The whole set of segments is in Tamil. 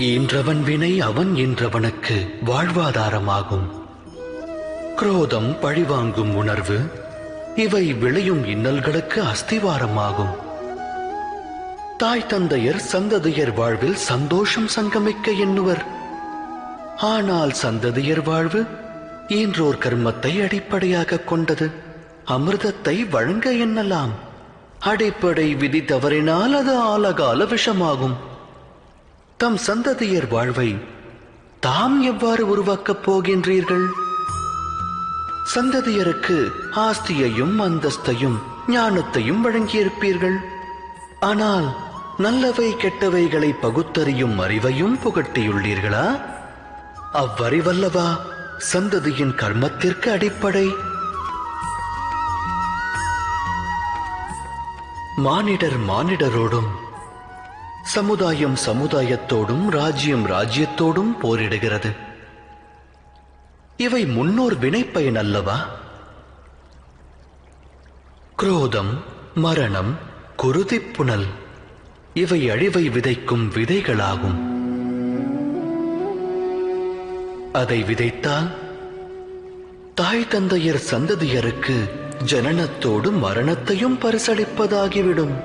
ஈன்றவன் வினை அவன் ஈன்றவனுக்கு வாழ்வாதாரமாகும். குரோதம், பழிவாங்கும் உணர்வு இவை விளையும் இன்னல்களுக்கு அஸ்திவாரமாகும். தாய் தந்தையர் சந்ததியர் வாழ்வில் சந்தோஷம் சங்கமிக்க எண்ணுவர். ஆனால் சந்ததியர் வாழ்வு ஈன்றோர் கர்மத்தை அடிப்படையாக கொண்டது. அமிர்தத்தை வழங்க எண்ணலாம். அடிப்படை விதி தவறினால் அது ஆலகால விஷமாகும். தம் சந்ததியர் வாழ்வை தாம் எவ்வாறு உருவாக்கப் போகின்றீர்கள்? சந்ததியருக்கு ஆஸ்தியையும் அந்தஸ்தையும் ஞானத்தையும் வழங்கியிருப்பீர்கள். ஆனால் நல்லவை கெட்டவைகளை பகுத்தறியும் அறிவையும் புகட்டியுள்ளீர்களா? அவ்வறிவல்லவா சந்ததியின் கர்மத்திற்கு அடிப்படை. மானிடர் மானிடரோடும், சமுதாயம் சமுதாயத்தோடும், ராஜ்யம் ராஜ்யத்தோடும் போரிடுகிறது. இவை முன்னோர் வினைப்பயன் அல்லவா? குரோதம், மரணம், குருதிப்புணல் இவை அழிவை விதைக்கும் விதைகளாகும். அதை விதைத்தால் தாய் தந்தையர் சந்ததியருக்கு ஜனனத்தோடு மரணத்தையும் பரிசளிப்பதாகிவிடும்.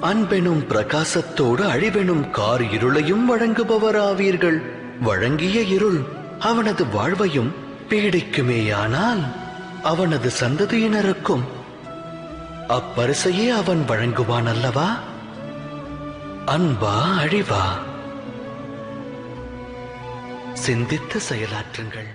அன்பெனும் பிரகாசத்தோடு அழிவெனும் கார் இருளையும் வழங்குபவராவீர்கள். வழங்கிய இருள் அவனது வாழ்வையும் பீடிக்குமேயானால் அவனது சந்ததியினருக்கும் அப்பரிசையே அவன் வழங்குவான் அல்லவா? அன்பா அழிவா? சிந்தித்து செயலாற்றுங்கள்.